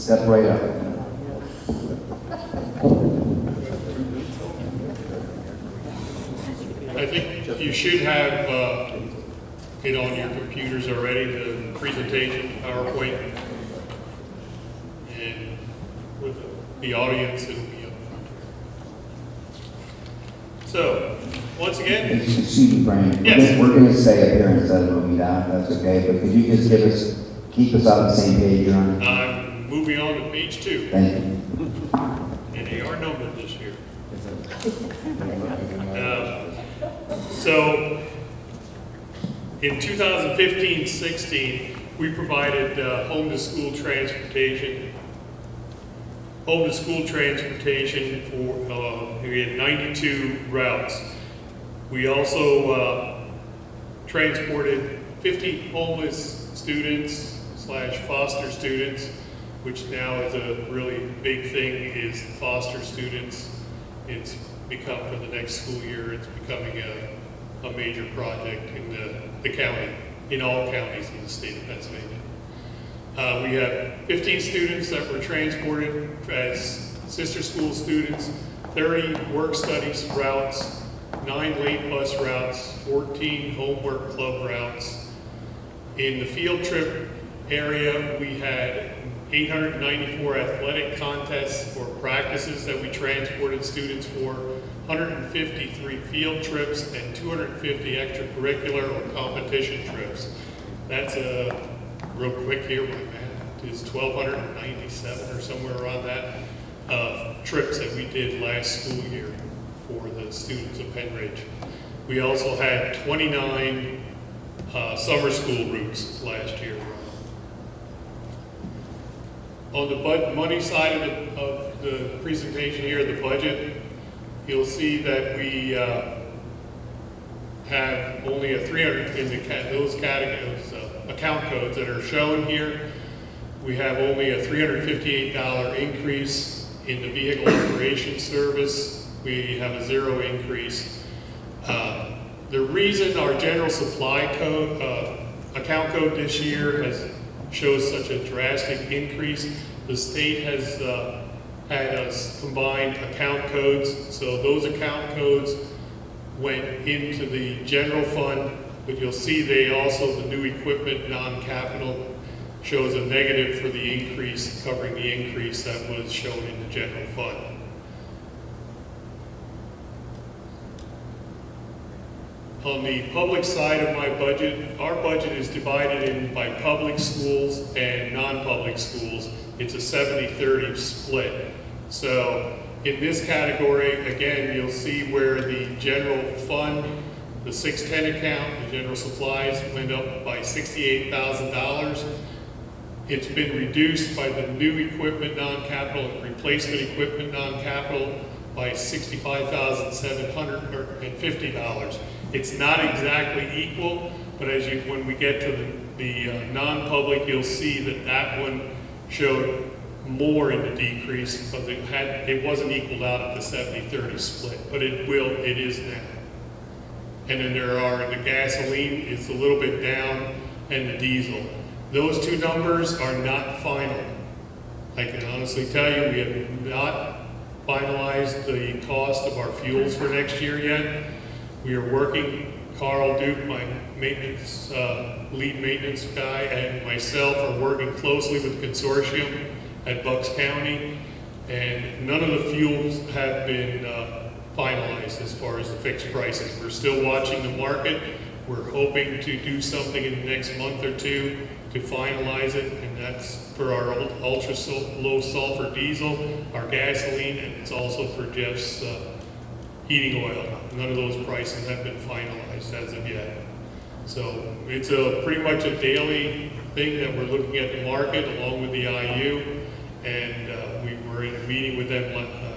step right up. I think you should have it on your computers already, the presentation, PowerPoint, and with the audience, it'll be up front. So, once again, Excuse me, Brian. yes. We're going to stay up here instead of moving down, if that's okay, but could you just keep us on the same page, Ron? I'm moving on to page 2. Thank you. And they are numbered this year. So, in 2015-16, we provided home-to-school transportation. Home-to-school transportation for, we had 92 routes. We also transported 50 homeless students / foster students, which now is a really big thing, is foster students. It's become, for the next school year, it's becoming a major project in the county, in all counties in the state of Pennsylvania. We have 15 students that were transported as sister school students, 30 work studies routes, 9 late bus routes, 14 homework club routes. In the field trip area, we had 894 athletic contests or practices that we transported students for, 153 field trips, and 250 extracurricular or competition trips. That's real quick here, my math is 1,297 or somewhere around that trips that we did last school year for the students of Pennridge. We also had 29 summer school routes last year. On the money side of the presentation here, the budget, you'll see that we have only a 300 in those categories, account codes that are shown here. We have only a $358 increase in the vehicle operation service. We have a 0 increase. The reason our general supply code, account code this year shows such a drastic increase, the state has had us combine account codes, so those account codes went into the general fund, but you'll see the new equipment non-capital shows a negative for the increase, covering the increase that was shown in the general fund. On the public side of my budget, our budget is divided in by public schools and non-public schools. It's a 70-30 split. So in this category, again, you'll see where the general fund, the 610 account, the general supplies went up by $68,000. It's been reduced by the new equipment non-capital and replacement equipment non-capital by $65,750. It's not exactly equal, but when we get to the non-public, you'll see that one showed more in the decrease because it wasn't equaled out at the 70-30 split, but it is now. And then the gasoline is a little bit down, and the diesel. Those two numbers are not final. I can honestly tell you we have not finalized the cost of our fuels for next year yet. We are working, Carl Duke, my maintenance, lead maintenance guy, and myself are working closely with the consortium at Bucks County, and none of the fuels have been finalized as far as the fixed prices. We're still watching the market. We're hoping to do something in the next month or two to finalize it, and that's for our ultra low sulfur diesel, our gasoline, and it's also for Jeff's heating oil. None of those prices have been finalized as of yet. So it's pretty much a daily thing that we're looking at the market along with the IU, and we were in a meeting with them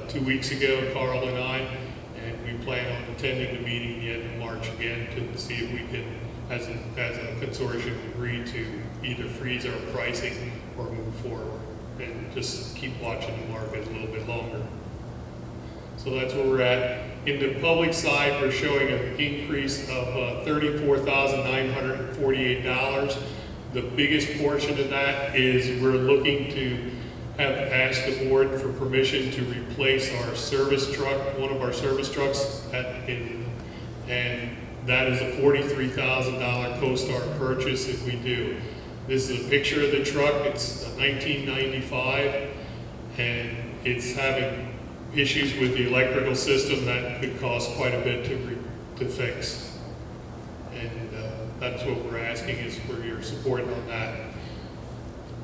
2 weeks ago, Carl and I, and we plan on attending the meeting the end of March again to see if we can, as a consortium, agree to either freeze our pricing or move forward and just keep watching the market a little bit longer. So that's where we're at. In the public side, we're showing an increase of $34,948. The biggest portion of that is we're looking to have asked the board for permission to replace our service truck, one of our service trucks, and that is a $43,000 CoStar purchase if we do. This is a picture of the truck. It's a 1995, and it's having issues with the electrical system that could cost quite a bit to fix. And that's what we're asking is for your support on that.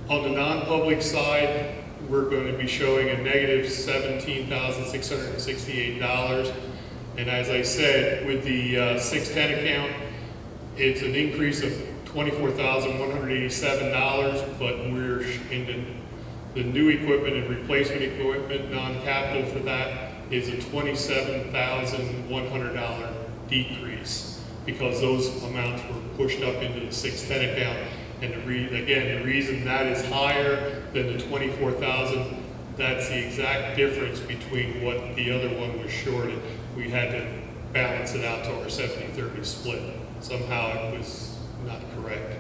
On the non-public side, we're going to be showing a negative $17,668. And as I said, with the 610 account, it's an increase of $24,187, but we're in the new equipment and replacement equipment, non-capital for that, is a $27,100 decrease because those amounts were pushed up into the 610 account. And the reason that is higher than the $24,000, that's the exact difference between what the other one was shorted. We had to balance it out to our 70-30 split. Somehow it was not correct.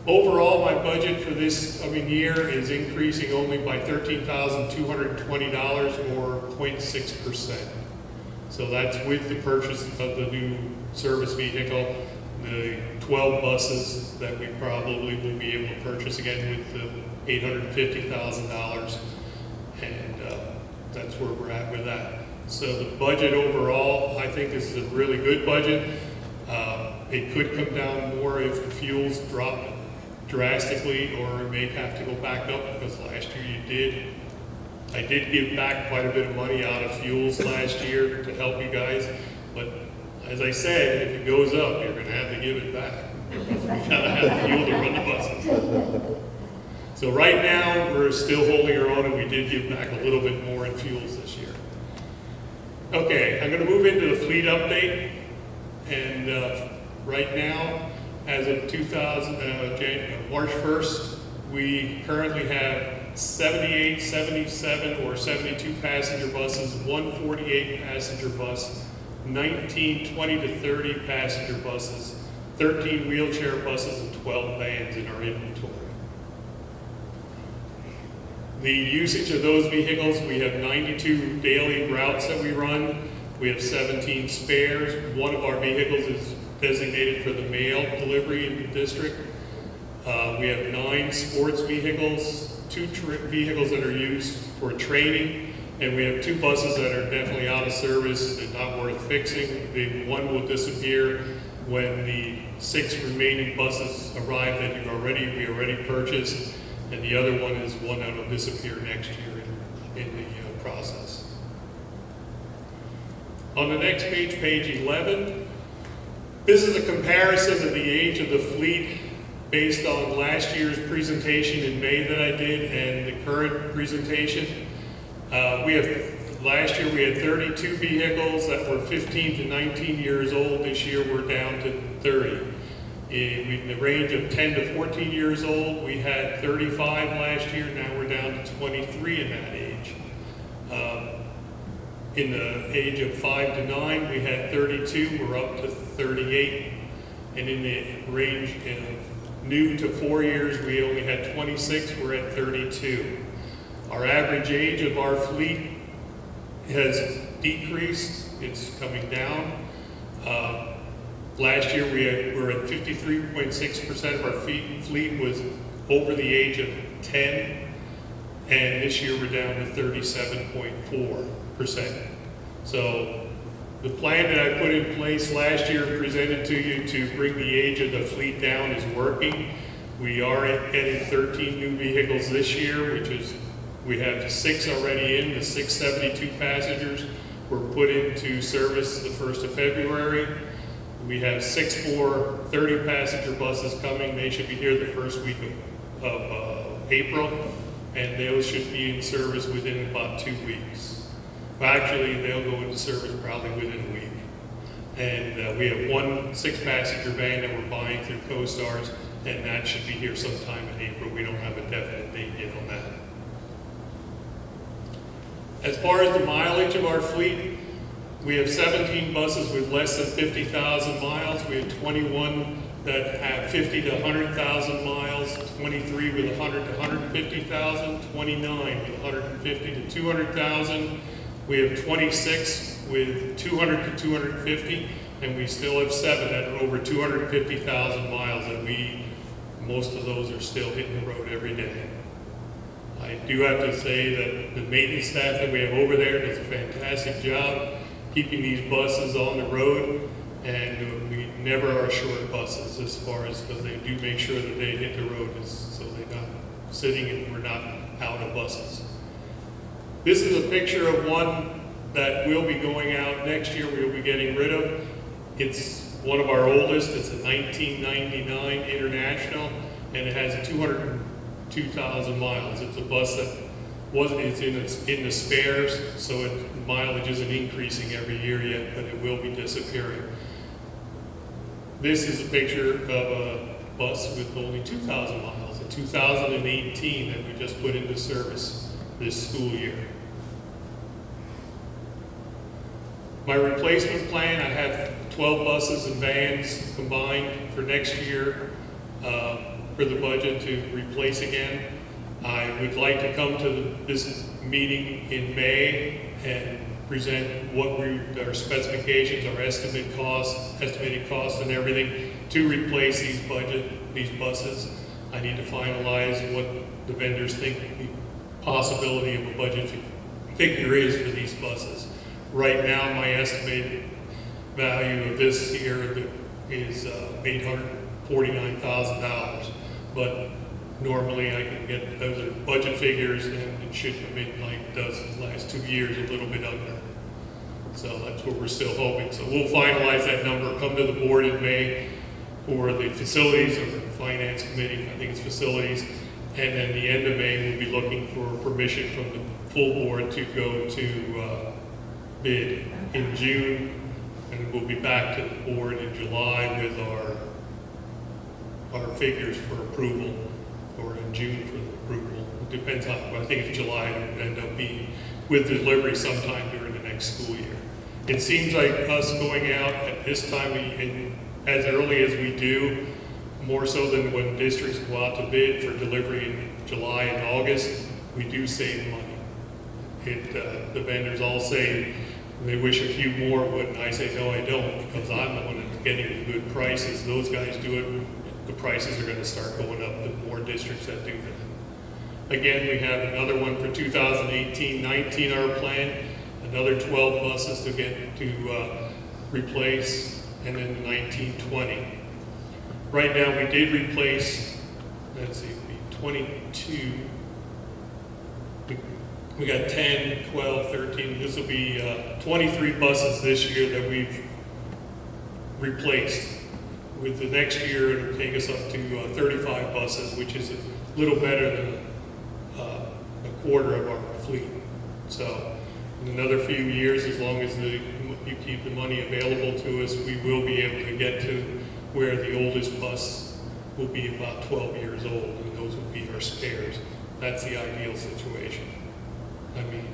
Overall, my budget for this coming year is increasing only by $13,220 or 0.6%. So that's with the purchase of the new service vehicle, the 12 buses that we probably will be able to purchase again with the $850,000, and that's where we're at with that. So the budget overall, I think this is a really good budget. It could come down more if the fuels drop drastically, or it may have to go back up because last year I did give back quite a bit of money out of fuels last year to help you guys, but as I said, if it goes up, you're going to have to give it back. Because we gotta have fuel to run the buses. So right now, we're still holding our own, and we did give back a little bit more in fuels this year. Okay, I'm going to move into the fleet update, and right now, as of March 1st, we currently have 78, 77, or 72 passenger buses, 148 passenger bus, 19 20 to 30 passenger buses, 13 wheelchair buses, and 12 vans in our inventory. The usage of those vehicles, we have 92 daily routes that we run. We have 17 spares. One of our vehicles is designated for the mail delivery in the district. We have 9 sports vehicles, 2 vehicles that are used for training, and we have 2 buses that are definitely out of service and not worth fixing. The one will disappear when the 6 remaining buses arrive that we already purchased, and the other one is one that will disappear next year in the process. On the next page, page 11, this is a comparison of the age of the fleet based on last year's presentation in May that I did and the current presentation. Last year we had 32 vehicles that were 15 to 19 years old. This year we're down to 30. In the range of 10 to 14 years old, we had 35 last year. Now we're down to 23 in that age. In the age of 5 to 9, we had 32. We're up to 38. And in the range of new to 4 years, we only had 26. We're at 32. Our average age of our fleet has decreased. It's coming down. Last year we were at 53.6% of our fleet was over the age of 10, and this year we're down to 37.4%. So the plan that I put in place last year and presented to you to bring the age of the fleet down is working. We are getting 13 new vehicles this year, which is, we have 6 already in. The 672 passengers were put into service the 1st of February. We have 6 more 30 passenger buses coming. They should be here the first week of April, and those should be in service within about 2 weeks. Well, actually, they'll go into service probably within a week. And we have 1 6-passenger van that we're buying through CoStars, and that should be here sometime in April. We don't have a definite date yet on that. As far as the mileage of our fleet, we have 17 buses with less than 50,000 miles. We have 21 that have 50 to 100,000 miles, 23 with 100 to 150,000, 29 with 150 to 200,000. We have 26 with 200 to 250, and we still have 7 that are over 250,000 miles that most of those are still hitting the road every day. I do have to say that the maintenance staff that we have over there does a fantastic job keeping these buses on the road, and we never are short buses as far as, because they do make sure that they hit the road so they're not sitting and we're not out of buses. This is a picture of one that will be going out next year, we'll be getting rid of. It's one of our oldest, it's a 1999 International, and it has 202,000 miles. It's a bus that it's in the spares, so mileage isn't increasing every year yet, but it will be disappearing. This is a picture of a bus with only 2,000 miles, a 2018 that we just put into service this school year. My replacement plan, I have 12 buses and vans combined for next year for the budget to replace again. I would like to come to this meeting in May and present what our specifications, our estimated costs and everything to replace these buses. I need to finalize what the vendors think the possibility of a budget figure is for these buses. Right now, my estimated value of this here is $849,000, but normally I can get, those are budget figures, and it should come in like it does the last 2 years, a little bit under. So that's what we're still hoping. So we'll finalize that number, come to the board in May for the facilities or the finance committee, I think it's facilities, and then the end of May we'll be looking for permission from the full board to go to bid in June, and we'll be back to the board in July with our figures for approval, or in June for the approval. It depends on, I think it's July, it will end up being with delivery sometime during the next school year. It seems like us going out at this time, as early as we do, more so than when districts go out to bid for delivery in July and August, we do save money. The vendors all say they wish a few more would, and I say, no, I don't, because I'm the one that's getting the good prices. Those guys do it, the prices are going to start going up the more districts that do that. Again, we have another one for 2018-19, our plan, another 12 buses to get to replace, and then the 19-20. Right now, we did replace, let's see, 22. We got 10, 12, 13. This will be 23 buses this year that we've replaced. With the next year, it'll take us up to 35 buses, which is a little better than a quarter of our fleet. So in another few years, as long as you keep the money available to us, we will be able to get to where the oldest bus will be about 12 years old, and those will be our spares. That's the ideal situation. I mean,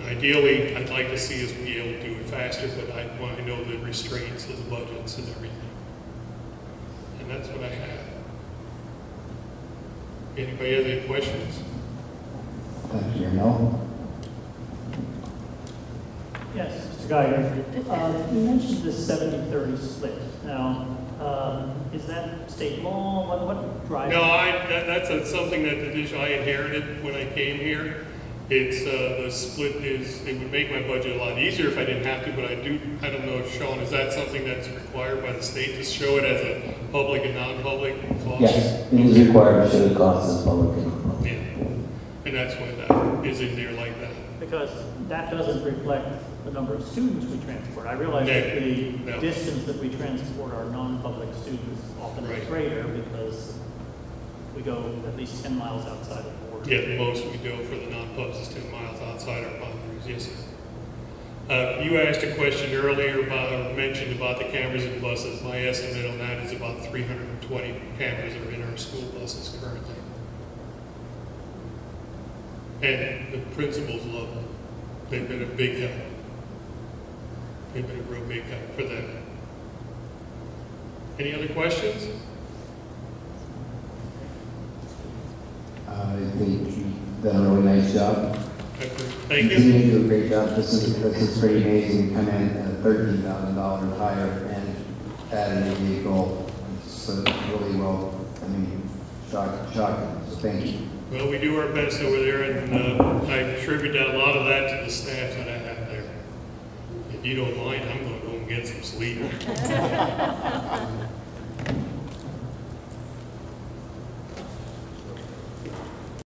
ideally, I'd like to see us be able to do it faster, but I know the restraints of the budgets and everything. And that's what I have. Anybody have any questions? Thank you. No? Yes, Mr. Geiger. You mentioned this 70-30 split. Now, is that state law? What drives No, that's something that I inherited when I came here. It's the split it would make my budget a lot easier if I didn't have to, but I don't know, Sean, is that something that's required by the state to show it as a public and non-public cost? Yes, it is required to show the cost as public and non-public. Yeah, and that's why that is in there like that. Because that doesn't reflect the number of students we transport. I realize that the distance that we transport our non-public students often is greater because we go at least 10 miles outside of the border. Yeah, the most we go for the non-pubs is 10 miles outside our boundaries, yes, sir. You asked a question earlier mentioned about the cameras in buses. My estimate on that is about 320 cameras are in our school buses currently. And the principals love them. They've been a big help. They've been a real big help for them. Any other questions? I think you've done a really nice job. Thank you. Continue to do a great job. This is pretty amazing. Come in at $13,000 higher and added a vehicle. So really well, I mean, shocking. So thank you. Well, we do our best over there, and I attribute a lot of that to the staff that I have there. If you don't mind, I'm going to go and get some sleep.